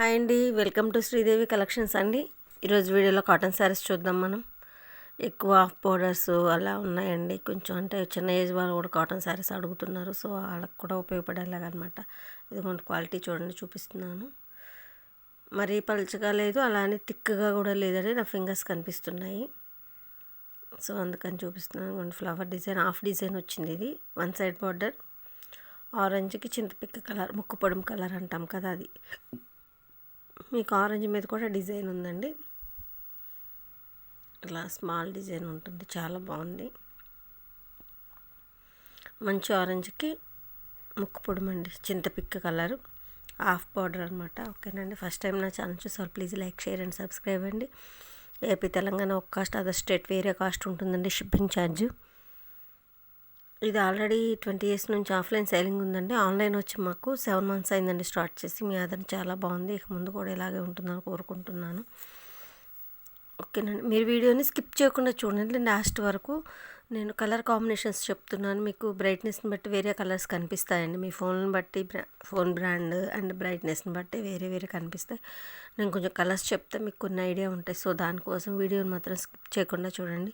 Hi అండి, welcome to Sridevi collections అండి. ఈరోజు వీడియోలో కాటన్ శారీస్ చూద్దాం. మనం ఎక్కువ హాఫ్ బోర్డర్స్ అలా ఉన్నాయండి. కొంచెం అంటే చిన్న ఏజ్ వాళ్ళు కూడా కాటన్ శారీస్ అడుగుతున్నారు. సో వాళ్ళకి కూడా ఉపయోగపడేలాగా అనమాట. ఇదిగోండి క్వాలిటీ చూడండి, చూపిస్తున్నాను. మరీ పలుచగా లేదు, అలానే థిక్గా కూడా లేదండి. నా ఫింగర్స్ కనిపిస్తున్నాయి, సో అందుకని చూపిస్తున్నాను. ఫ్లవర్ డిజైన్, హాఫ్ డిజైన్ వచ్చింది. ఇది వన్ సైడ్ బార్డర్, ఆరెంజ్కి చింతపిక్క కలర్, ముక్కు పొడుము కలర్ అంటాం కదా, అది మీకు ఆరెంజ్ మీద కూడా డిజైన్ ఉందండి. ఇలా స్మాల్ డిజైన్ ఉంటుంది, చాలా బాగుంది. మంచి ఆరెంజ్కి ముక్కు పొడమండి, చింతపిక్క కలరు, హాఫ్ బార్డర్ అనమాట. ఓకేనండి. ఫస్ట్ టైం నా ఛానల్ చూసారు, please like, share and subscribe అండి. ఏపీ తెలంగాణ ఒక కాస్ట్, అదర్ స్టేట్ వేరే కాస్ట్ ఉంటుందండి షిప్పింగ్ ఛార్జ్. ఇది ఆల్రెడీ 20 years నుంచి ఆఫ్లైన్ సేలింగ్ ఉందండి. ఆన్లైన్ వచ్చి మాకు 7 months అయిందండి స్టార్ట్ చేసి. మీ ఆదరణ చాలా బాగుంది, ఇక ముందు కూడా ఇలాగే ఉంటుందని కోరుకుంటున్నాను. ఓకేనండి. మీరు వీడియోని స్కిప్ చేయకుండా చూడండి లాస్ట్ వరకు. నేను కలర్ కాంబినేషన్స్ చెప్తున్నాను, మీకు బ్రైట్నెస్ని బట్టి వేరే కలర్స్ కనిపిస్తాయండి. మీ ఫోన్ని బట్టి, ఫోన్ బ్రాండ్ అండ్ బ్రైట్నెస్ని బట్టి వేరే వేరే కనిపిస్తాయి. నేను కొంచెం కలర్స్ చెప్తే మీకు కొన్ని ఐడియా ఉంటాయి. సో దానికోసం వీడియోని మాత్రం స్కిప్ చేయకుండా చూడండి.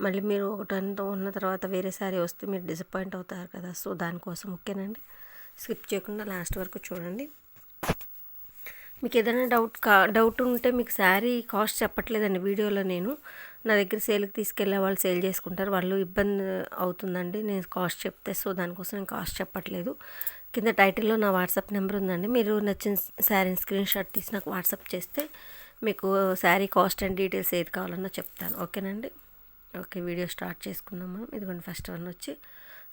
మళ్ళీ మీరు ఒకటంతా ఉన్న తర్వాత వేరే సారీ వస్తే మీరు డిసప్పాయింట్ అవుతారు కదా, సో దానికోసం. ఓకేనండి. స్కిప్ చేయకుండా లాస్ట్ వరకు చూడండి. మీకు ఏదైనా డౌట్ ఉంటే, మీకు శారీ కాస్ట్ చెప్పట్లేదండి వీడియోలో. నేను నా దగ్గర సేల్కి తీసుకెళ్ళే వాళ్ళు సేల్ చేసుకుంటారు, వాళ్ళు ఇబ్బంది అవుతుందండి నేను కాస్ట్ చెప్తే. సో దానికోసం నేను కాస్ట్ చెప్పట్లేదు. కింద టైటిల్లో నా వాట్సాప్ నెంబర్ ఉందండి. మీరు నచ్చిన శారీని స్క్రీన్ షాట్ తీసి నాకు వాట్సాప్ చేస్తే మీకు శారీ కాస్ట్ అండ్ డీటెయిల్స్ ఏది కావాలన్నా చెప్తాను. ఓకేనండి. ఓకే, వీడియో స్టార్ట్ చేసుకుందాం మనం. ఇదిగోండి ఫస్ట్ వన్ వచ్చి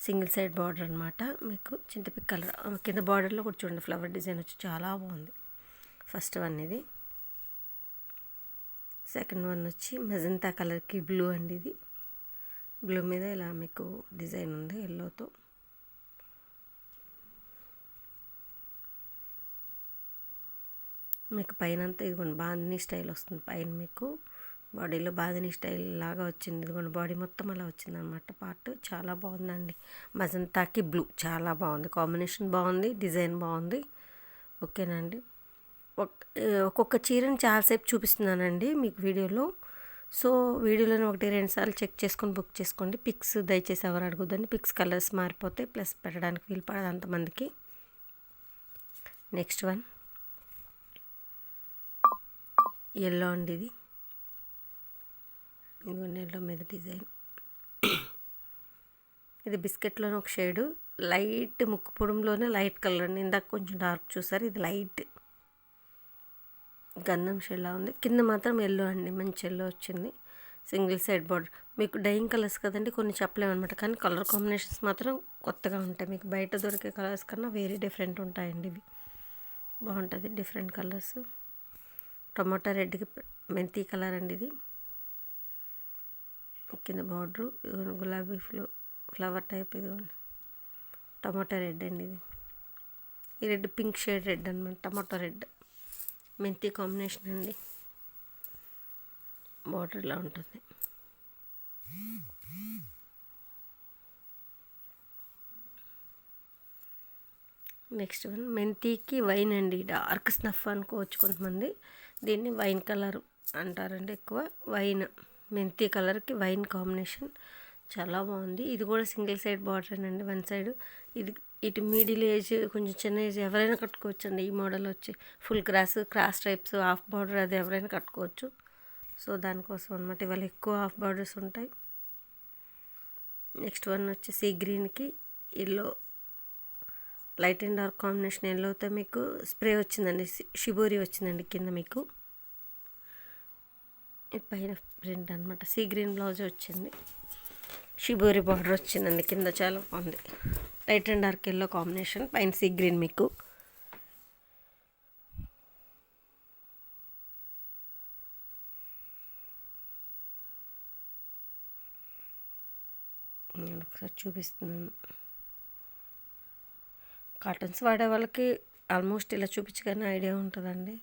సింగిల్ సైడ్ బార్డర్ అనమాట. మీకు చింతపిక్క కలర్, కింద బార్డర్లో కూడా చూడండి ఫ్లవర్ డిజైన్ వచ్చి చాలా బాగుంది. ఫస్ట్ వన్ ఇది. సెకండ్ వన్ వచ్చి మెజంతా కలర్కి బ్లూ అండి. ఇది బ్లూ మీద ఇలా మీకు డిజైన్ ఉంది ఎల్లోతో. మీకు పైన అంతా ఇదిగోండి బాందిని స్టైల్ వస్తుంది. పైన మీకు బాడీలో బాందిని స్టైల్ లాగా వచ్చింది. ఇదిగోండి బాడీ మొత్తం అలా వచ్చింది అనమాట పార్ట్. చాలా బాగుందండి. మజంతాకి బ్లూ చాలా బాగుంది, కాంబినేషన్ బాగుంది, డిజైన్ బాగుంది. ఓకేనండి. ఒక్కొక్క చీరని చాలాసేపు చూపిస్తున్నానండి మీకు వీడియోలో. సో వీడియోలోనే 1-2 సార్లు చెక్ చేసుకొని బుక్ చేసుకోండి. పిక్స్ దయచేసి ఎవరు అడుగుద్దండి, పిక్స్ కలర్స్ మారిపోతే ప్లస్ పెట్టడానికి వీలు పడదు అంతమందికి. నెక్స్ట్ వన్ ఎల్లో అండి. ఇది ఎల్లో మీద డిజైన్. ఇది బిస్కెట్లోనే ఒక షేడు, లైట్ ముక్కు పొడంలోనే లైట్ కలర్ అండి. ఇందాక కొంచెం డార్క్ చూసారు, ఇది లైట్ గంధం షేడ్లా ఉంది. కింద మాత్రం ఎల్లో అండి, మంచి ఎల్లో వచ్చింది. Single side border. మీకు డైయింగ్ కలర్స్ కదండి, కొన్ని చెప్పలేమన్నమాట. కానీ కలర్ కాంబినేషన్స్ మాత్రం కొత్తగా ఉంటాయి. మీకు బయట దొరికే కలర్స్ కన్నా వేరే డిఫరెంట్ ఉంటాయండి. ఇవి బాగుంటుంది, డిఫరెంట్ కలర్స్. టొమాటో రెడ్కి మెంతి కలర్ అండి. ఇది కింద బార్డరు గులాబీ ఫ్లవర్ టైప్. ఇది టమాటో రెడ్ అండి. ఇది ఈ రెడ్ పింక్ షేడ్ రెడ్ అనమాట, టమాటో రెడ్ మెంతి కాంబినేషన్ అండి. బార్డర్ ఇలా ఉంటుంది. నెక్స్ట్ వన్ మెంతికి వైన్ అండి. డార్క్ స్నఫ్ అనుకోవచ్చు కొంతమంది, దీన్ని వైన్ కలర్ అంటారండి ఎక్కువ. వైన్, మెంతి కలర్కి వైన్ కాంబినేషన్ చాలా బాగుంది. ఇది కూడా సింగిల్ సైడ్ బార్డర్ అండి, వన్ సైడ్. ఇది ఇటు మిడిల్ ఏజ్, కొంచెం చిన్న ఏజ్ ఎవరైనా కట్టుకోవచ్చు అండి. ఈ మోడల్ వచ్చి full cross types, half border, అది ఎవరైనా కట్టుకోవచ్చు. సో దానికోసం అనమాట. ఇవాళ ఎక్కువ హాఫ్ బార్డర్స్ ఉంటాయి. నెక్స్ట్ వన్ వచ్చి సీ గ్రీన్కి yellow, light and dark combination ఎల్లోతో మీకు స్ప్రే వచ్చిందండి, షిబోరి వచ్చిందండి కింద మీకు. ఇది పైన ప్రింట్ అనమాట. సీ గ్రీన్ బ్లౌజ్ వచ్చింది, షిబోరి బార్డర్ వచ్చిందండి కింద. చాలా బాగుంది, light and dark yellow combination, పైన సీ గ్రీన్ మీకు. నేను ఒకసారి చూపిస్తున్నాను. కాటన్స్ వాడే వాళ్ళకి ఆల్మోస్ట్ ఇలా చూపించగానే ఐడియా ఉంటుందండి.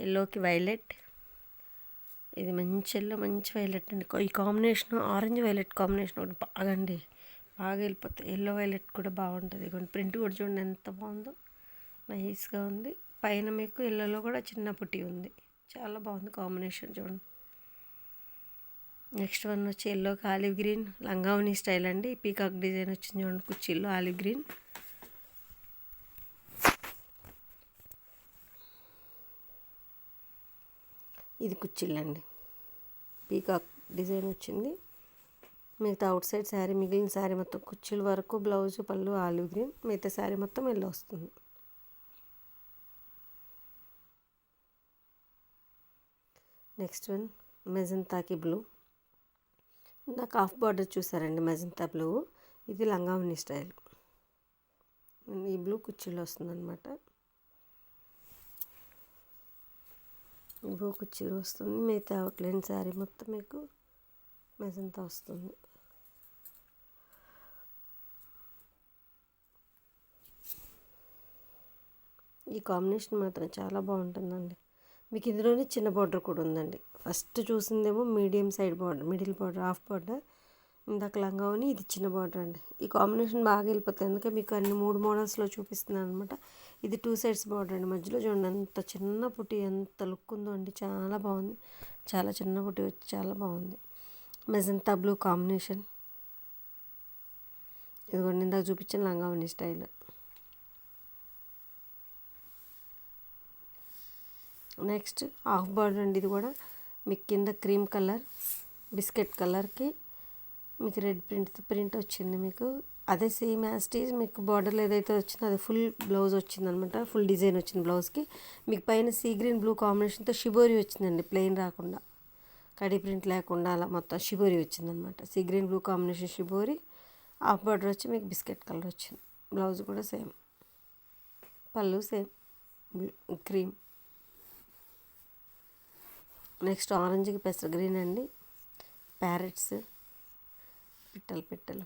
ఎల్లోకి వైలెట్, ఇది మంచి ఎల్లో, మంచి వైలెట్ అండి. ఈ కాంబినేషన్ ఆరెంజ్ వైలెట్ కాంబినేషన్ ఒకటి బాగా అండి బాగా వెళ్ళిపోతాయి. ఎల్లో వైలెట్ కూడా బాగుంటుంది. ఇదిగోండి ప్రింట్ కూడా చూడండి ఎంత బాగుందో, నైస్గా ఉంది. పైన మీకు ఎల్లోలో కూడా చిన్న పుట్టి ఉంది, చాలా బాగుంది కాంబినేషన్ చూడండి. నెక్స్ట్ వన్ వచ్చి ఎల్లోకి ఆలివ్ గ్రీన్ లంగావని స్టైల్ అండి. పీకాక్ డిజైన్ వచ్చింది చూడండి కుర్చీలో ఆలివ్ గ్రీన్. ఇది కుర్చీలు అండి, పీకాక్ డిజైన్ వచ్చింది. మిగతా అవుట్ సైడ్ శారీ, మిగిలిన శారీ మొత్తం కుర్చీల వరకు బ్లౌజ్ పళ్ళు ఆలివ్ గ్రీన్, మిగతా శారీ మొత్తం ఎల్లో వస్తుంది. నెక్స్ట్ వన్ మెజంతాకి బ్లూ. నాకు హాఫ్ బార్డర్ చూసారండి మెజంతా బ్లూ, ఇది లంగావని స్టైల్. ఈ బ్లూ కుర్చీలో వస్తుందన్నమాట. బ్లూ కుర్చీలో వస్తుంది. మిగతా అవుట్లైన్ శారీ మొత్తం మీకు మెజంతా వస్తుంది. ఈ కాంబినేషన్ మాత్రం చాలా బాగుంటుందండి. మీకు ఇందులోనే చిన్న బార్డర్ కూడా ఉందండి. ఫస్ట్ చూసిందేమో medium side border, middle border, half border. ఇందాక లంగావని, ఇది చిన్న బార్డర్ అండి. ఈ కాంబినేషన్ బాగా వెళ్ళిపోతుంది, అందుకే మీకు అన్ని 3 మోడల్స్లో చూపిస్తున్నాను అనమాట. ఇది 2 సైడ్స్ బార్డర్ అండి. మధ్యలో చూడండి ఎంత చిన్న పుట్టి, ఎంత లుక్ ఉందో అండి, చాలా బాగుంది. చాలా చిన్న పుట్టి వచ్చి చాలా బాగుంది. Magenta blue combination. ఇదిగోండి ఇందాక చూపించిన లంగావని స్టైల్. నెక్స్ట్ హాఫ్ బార్డర్ అండి. ఇది కూడా మీకు కింద క్రీమ్ కలర్, బిస్కెట్ కలర్కి మీకు రెడ్ ప్రింట్ వచ్చింది. మీకు అదే సేమ్ యాస్టీజ్ మీకు బార్డర్లో ఏదైతే వచ్చిందో అది ఫుల్ బ్లౌజ్ వచ్చింది అనమాట. ఫుల్ డిజైన్ వచ్చింది బ్లౌజ్కి. మీకు పైన సీ గ్రీన్ బ్లూ కాంబినేషన్తో షిబోరి వచ్చిందండి, ప్లెయిన్ రాకుండా, కడీ ప్రింట్ లేకుండా అలా మొత్తం షిబోరి వచ్చిందనమాట. Sea green blue combination shibori. Half border వచ్చి మీకు బిస్కెట్ కలర్ వచ్చింది. బ్లౌజ్ కూడా సేమ్, పళ్ళు సేమ్ క్రీమ్. నెక్స్ట్ ఆరెంజ్కి పెసర గ్రీన్ అండి, ప్యారెట్స్, పిట్టలు.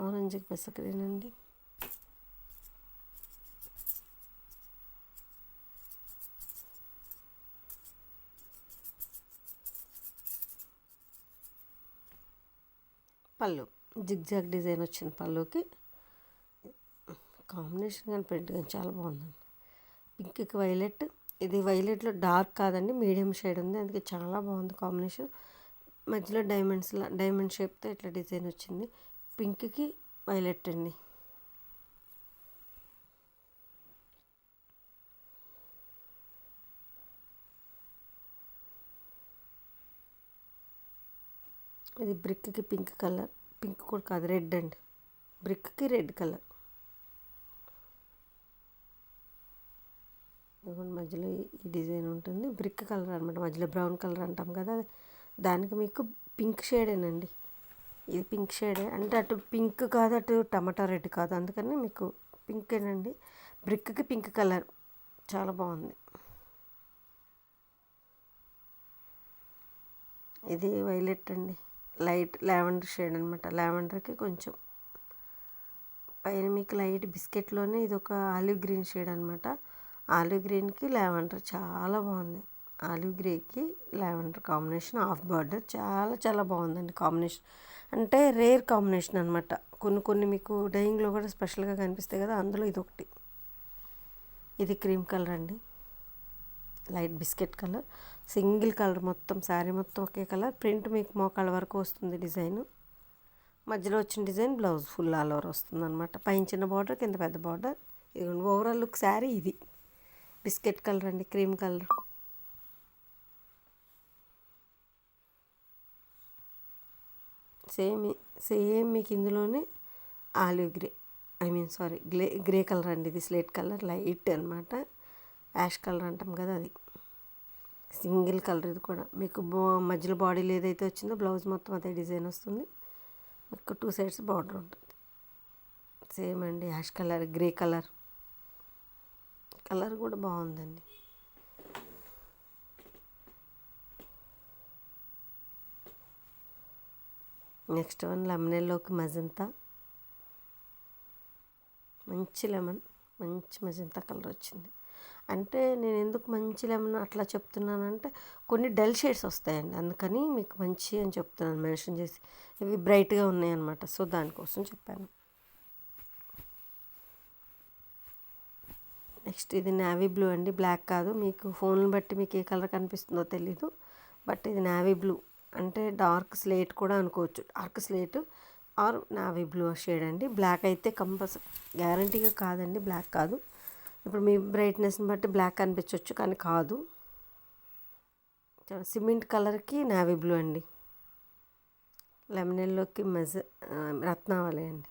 ఆరెంజ్కి పెసర గ్రీన్ అండి. పళ్ళు జిగ్జాగ్ డిజైన్ వచ్చింది పళ్ళుకి. కాంబినేషన్ కానీ ప్రింట్ కానీ చాలా బాగుందండి. పింక్కి వైలెట్. ఇది వైలెట్లో డార్క్ కాదండి, మీడియం షేడ్ ఉంది, అందుకే చాలా బాగుంది కాంబినేషన్. మధ్యలో డైమండ్ షేప్తో ఇట్లా డిజైన్ వచ్చింది. పింక్కి వైలెట్ అండి. ఇది బ్రిక్కి పింక్ కలర్, పింక్ కూడా కాదు రెడ్ అండి, బ్రిక్కి రెడ్ కలర్. మధ్యలో ఈ డిజైన్ ఉంటుంది, బ్రిక్ కలర్ అనమాట. మధ్యలో బ్రౌన్ కలర్ అంటాం కదా, దానికి మీకు పింక్ షేడేనండి. ఇది పింక్ షేడే అంటే అటు పింక్ కాదు, అటు టమాటా రెడ్ కాదు, అందుకని మీకు పింకేనండి. బ్రిక్కి పింక్ కలర్ చాలా బాగుంది. ఇది వైలెట్ అండి, లైట్ లావెండర్ షేడ్ అనమాట. లావెండర్కి కొంచెం పైన మీకు లైట్ బిస్కెట్లోనే ఇది ఒక ఆలివ్ గ్రీన్ షేడ్ అనమాట. ఆలివ్ గ్రీన్కి లావెండర్ చాలా బాగుంది. ఆలివ్ గ్రేకి లావెండర్ కాంబినేషన్, హాఫ్ బార్డర్ చాలా చాలా బాగుందండి కాంబినేషన్. అంటే రేర్ కాంబినేషన్ అనమాట. కొన్ని మీకు డైయింగ్లో కూడా స్పెషల్గా కనిపిస్తాయి కదా, అందులో ఇది ఒకటి. ఇది క్రీమ్ కలర్ అండి, light biscuit colour, single colour మొత్తం శారీ మొత్తం ఒకే కలర్. ప్రింట్ మీకు మోకాళ్ళ వరకు వస్తుంది డిజైన్. మధ్యలో వచ్చిన design blouse full all over వస్తుంది అనమాట. పైన చిన్న బార్డర్, కింద పెద్ద బార్డర్. ఇది ఓవరాల్ లుక్ శారీ ఇది. బిస్కెట్ కలర్ అండి, క్రీమ్ కలర్. సేమ్ మీకు ఇందులోనే ఆలివ్ గ్రే, గ్రే కలర్ అండి. ఇది స్లేట్ కలర్ లైట్ అనమాట, యాష్ కలర్ అంటాం కదా అది. సింగిల్ కలర్ ఇది కూడా. మీకు మధ్యలో బాడీలో ఏదైతే వచ్చిందో బ్లౌజ్ మొత్తం అదే డిజైన్ వస్తుంది. మీకు 2 సైడ్స్ బార్డర్ ఉంటుంది. సేమ్ అండి, ash colour, grey colour. Colour కూడా బాగుందండి. నెక్స్ట్ వన్ లెమనెల్లోకి మజంతా, మంచి లెమన్, మంచి మజంతా కలర్ వచ్చింది. అంటే నేను ఎందుకు మంచి లెమన్ అట్లా చెప్తున్నానంటే కొన్ని డల్ షేడ్స్ వస్తాయండి, అందుకని మీకు మంచి అని చెప్తున్నాను మెన్షన్ చేసి. ఇవి బ్రైట్గా ఉన్నాయన్నమాట, సో దానికోసం చెప్పాను. నెక్స్ట్ ఇది నేవీ బ్లూ అండి, బ్లాక్ కాదు. మీకు ఫోన్ని బట్టి మీకు ఏ కలర్ కనిపిస్తుందో తెలీదు, బట్ ఇది నేవీ బ్లూ అంటే డార్క్ స్లేట్ కూడా అనుకోవచ్చు. Dark slate or navy blue shade అండి. బ్లాక్ అయితే కంపల్సరీ గ్యారంటీగా కాదండి, బ్లాక్ కాదు. ఇప్పుడు మీ బ్రైట్నెస్ని బట్టి బ్లాక్ అనిపించవచ్చు, కానీ కాదు. సిమెంట్ కలర్కి నేవీ బ్లూ అండి, లెమన్ ఎల్లోకి రత్నావళి అండి.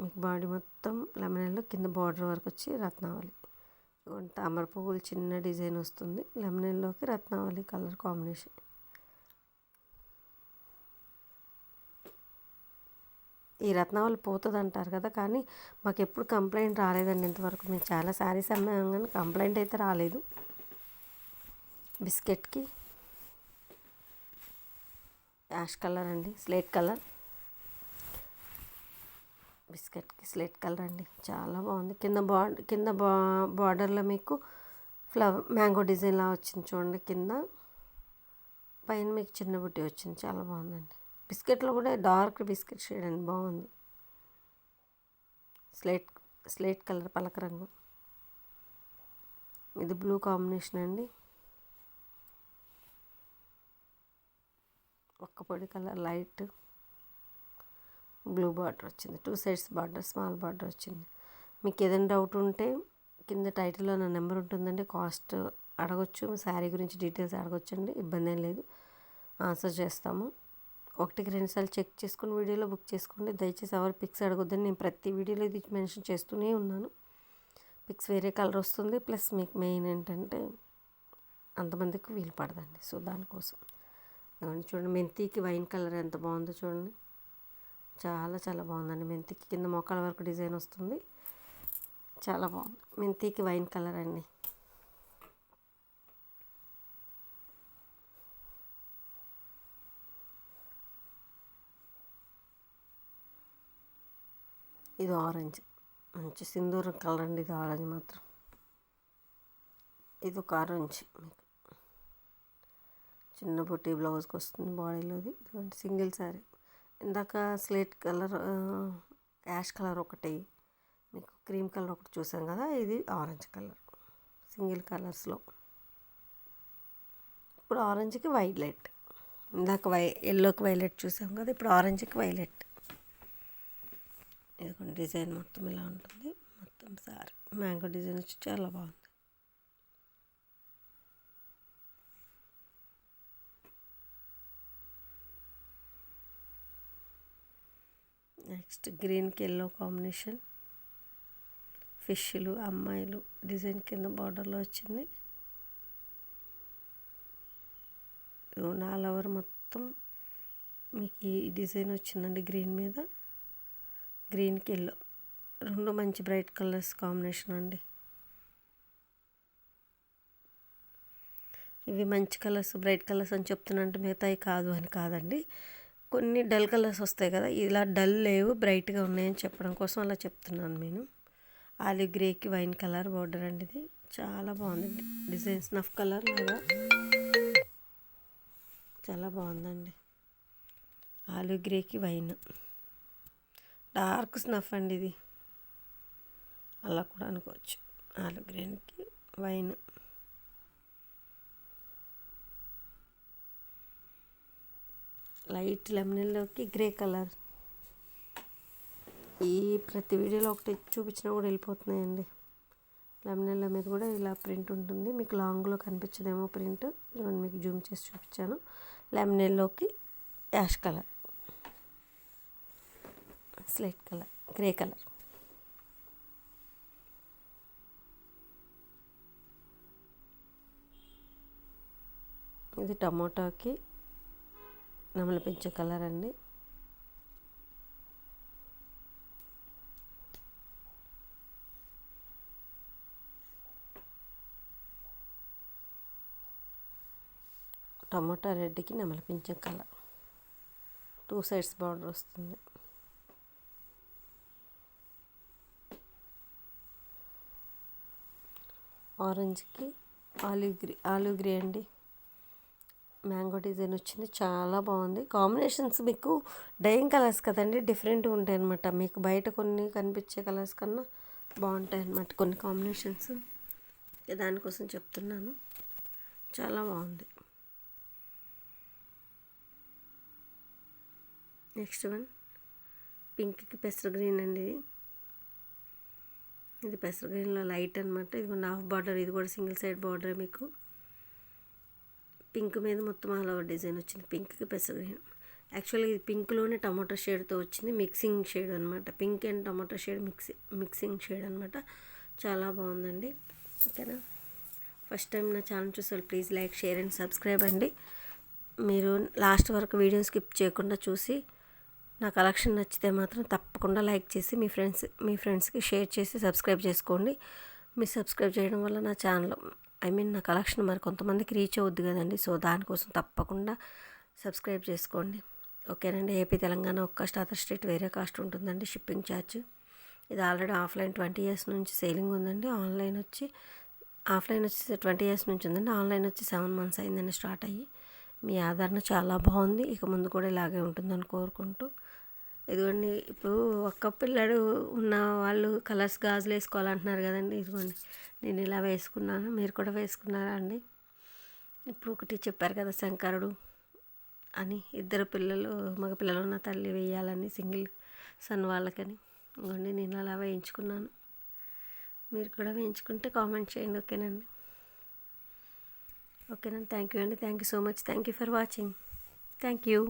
మీకు బాడీ మొత్తం లెమన్ ఎల్లో, కింద బార్డర్ వరకు వచ్చి రత్నావళి. తామర పువ్వులు చిన్న డిజైన్ వస్తుంది, లెమన్ ఎల్లోకి రత్నావళి కలర్ కాంబినేషన్. ఈ రత్నావళి పోతుంది అంటారు కదా, కానీ మాకు ఎప్పుడు కంప్లైంట్ రాలేదండి ఇంతవరకు. మేము చాలా శారీస్ అమ్మాం కానీ కంప్లైంట్ అయితే రాలేదు. బిస్కెట్కి యాష్ కలర్ అండి, స్లేట్ కలర్. బిస్కెట్కి స్లేట్ కలర్ అండి, చాలా బాగుంది. కింద బార్డర్లో మీకు ఫ్లవర్ మ్యాంగో డిజైన్లా వచ్చింది చూడండి కింద. పైన మీకు చిన్న బుట్టి వచ్చింది, చాలా బాగుందండి. బిస్కెట్లో కూడా డార్క్ బిస్కెట్ షేడ్ అండి, బాగుంది. స్లేట్ కలర్ పలక రంగు. ఇది బ్లూ కాంబినేషన్ అండి. ఒక్క పొడి కలర్ లైట్ బ్లూ బార్డర్ వచ్చింది, 2 సైడ్స్ బార్డర్, స్మాల్ బార్డర్ వచ్చింది. మీకు ఏదైనా డౌట్ ఉంటే కింద టైటిల్లో నా నెంబర్ ఉంటుందండి, కాస్ట్ అడగొచ్చు, శారీ గురించి డీటెయిల్స్ అడగొచ్చండి, ఇబ్బంది ఏం లేదు, ఆన్సర్ చేస్తాము. 1-2 సార్లు చెక్ చేసుకుని వీడియోలో బుక్ చేసుకోండి. దయచేసి ఎవరు పిక్స్ అడగొద్దని నేను ప్రతి వీడియోలో ఇది మెన్షన్ చేస్తూనే ఉన్నాను. పిక్స్ వేరే కలర్ వస్తుంది, ప్లస్ మీకు మెయిన్ ఏంటంటే అంతమందికి వీలు పడదండి, సో దానికోసం. చూడండి మెంతికి వైన్ కలర్ ఎంత బాగుందో చూడండి, చాలా చాలా బాగుందండి. మెంతికి కింద మోకాల వరకు డిజైన్ వస్తుంది, చాలా బాగుంది. మెంతికి వైన్ కలర్ అండి. ఇది ఆరెంజ్, మంచి సింధూరం కలర్ అండి. ఇది ఆరెంజ్ మాత్రం, ఇది ఒక ఆరెంజ్. మీకు చిన్న బుట్టి బ్లౌజ్కి వస్తుంది బాడీలోది. ఇదిగోండి సింగిల్ శారీ. ఇందాక స్లేట్ కలర్, యాష్ కలర్ ఒకటి, మీకు క్రీమ్ కలర్ ఒకటి చూసాం కదా, ఇది ఆరెంజ్ కలర్, సింగిల్ కలర్స్లో. ఇప్పుడు ఆరెంజ్కి వైలెట్, ఇందాక ఎల్లోకి వైలెట్ చూసాం కదా, ఇప్పుడు ఆరెంజ్కి వైలెట్. ఇదిగోండి డిజైన్ మొత్తం ఇలా ఉంటుంది, మొత్తం సారీ మ్యాంగో డిజైన్ వచ్చి చాలా బాగుంది. నెక్స్ట్ గ్రీన్కి ఎల్లో కాంబినేషన్, ఫిష్లు అమ్మాయిలు డిజైన్ కింద బార్డర్లో వచ్చింది. ఆల్ ఓవర్ మొత్తం మీకు ఈ డిజైన్ వచ్చిందండి గ్రీన్ మీద. గ్రీన్కి ఎల్లో రెండు మంచి బ్రైట్ కలర్స్ కాంబినేషన్ అండి. ఇవి మంచి కలర్స్, బ్రైట్ కలర్స్ అని చెప్తున్నంటే మిగతాయి కాదు అని కాదండి, కొన్ని డల్ కలర్స్ వస్తాయి కదా, ఇలా డల్ లేవు బ్రైట్గా ఉన్నాయని చెప్పడం కోసం అలా చెప్తున్నాను నేను. ఆలివ్ గ్రేకి వైన్ కలర్ బార్డర్ అండి, ఇది చాలా బాగుంది డిజైన్, స్నఫ్ కలర్ లాగా చాలా బాగుందండి. ఆలివ్ గ్రేకి వైన్, డార్క్ స్నఫ్ అండి ఇది, అలా కూడా అనుకోవచ్చు. ఆలివ్ గ్రీన్కి వైన్, లైట్ లెమన్లోకి గ్రే కలర్. ఈ ప్రతి వీడియోలో ఒకటి చూపించినా కూడా వెళ్ళిపోతున్నాయండి. లెమన్ మీద కూడా ఇలా ప్రింట్ ఉంటుంది, మీకు లాంగ్లో కనిపించదేమో ప్రింట్, ఇవన్నీ మీకు జూమ్ చేసి చూపించాను. లెమన్లోకి ash colour, slate colour, grey colour. ఇది టమోటాకి నెమలి పింఛ కలర్ అండి. టమోటా రెడ్కి నెమలి పింఛ కలర్, 2 సైడ్స్ బార్డర్ వస్తుంది. ఆరెంజ్కి ఆలివ్ గ్రే అండి, మ్యాంగో డిజైన్ వచ్చింది. చాలా బాగుంది. కాంబినేషన్స్ మీకు డైయింగ్ కలర్స్ కదండి, డిఫరెంట్గా ఉంటాయి అన్నమాట. మీకు బయట కొన్ని కనిపించే కలర్స్ కన్నా బాగుంటాయి అన్నమాట కొన్ని కాంబినేషన్స్. దానికోసం చెప్తున్నాను. చాలా బాగుంది. నెక్స్ట్ వన్ పింక్కి పెసర గ్రీన్ అండి. ఇది పెసర గ్రీన్లో లైట్ అనమాట. ఇది కూడా హాఫ్ బార్డర్, ఇది కూడా సింగిల్ సైడ్ బార్డర్. మీకు పింక్ మీద మొత్తం ఆల్ ఓవర్ డిజైన్ వచ్చింది. పింక్కి పెసర గ్రీన్. యాక్చువల్గా ఇది పింక్లోనే టమాటో షేడ్తో వచ్చింది, మిక్సింగ్ షేడ్ అనమాట. Pink and tomato shade mixing shade అనమాట. చాలా బాగుందండి. ఓకేనా, ఫస్ట్ టైం నా ఛానల్ చూసారు please like, share and subscribe అండి. మీరు లాస్ట్ వరకు వీడియో స్కిప్ చేయకుండా చూసి నా కలెక్షన్ నచ్చితే మాత్రం తప్పకుండా లైక్ చేసి మీ ఫ్రెండ్స్కి షేర్ చేసి సబ్స్క్రైబ్ చేసుకోండి. మీరు సబ్స్క్రైబ్ చేయడం వల్ల నా ఛానల్ నా కలెక్షన్ మరి కొంతమందికి రీచ్ అవుద్ది కదండి. సో దానికోసం తప్పకుండా సబ్స్క్రైబ్ చేసుకోండి. ఓకేనండి. ఏపీ తెలంగాణ ఒక కాస్ట్, అదర్ స్టేట్ వేరే కాస్ట్ ఉంటుందండి షిప్పింగ్ ఛార్జ్. ఇది ఆల్రెడీ ఆఫ్లైన్ 20 years నుంచి సేలింగ్ ఉందండి. ఆఫ్లైన్ వచ్చి 20 years నుంచి ఉందండి. ఆన్లైన్ వచ్చి 7 months అయిందండి స్టార్ట్ అయ్యి. మీ ఆదరణ చాలా బాగుంది. ఇక ముందు కూడా ఇలాగే ఉంటుందని కోరుకుంటూ, ఇదిగోండి ఇప్పుడు ఒక్క పిల్లడు ఉన్న వాళ్ళు కలర్స్ గాజులు వేసుకోవాలంటున్నారు కదండి. ఇదిగోండి నేను ఇలా వేసుకున్నాను, మీరు కూడా వేసుకున్నారా అండి? ఇప్పుడు ఒకటి చెప్పారు కదా శంకరుడు అని, ఇద్దరు పిల్లలు మగ పిల్లలు ఉన్న తల్లి వేయాలని సింగిల్ సన్ వాళ్ళకని. ఇదిగోండి నేను అలా వేయించుకున్నాను. మీరు కూడా వేయించుకుంటే కామెంట్ చేయండి. ఓకేనండి. థ్యాంక్ యూ అండి. Thank you so much. Thank you for watching. Thank you.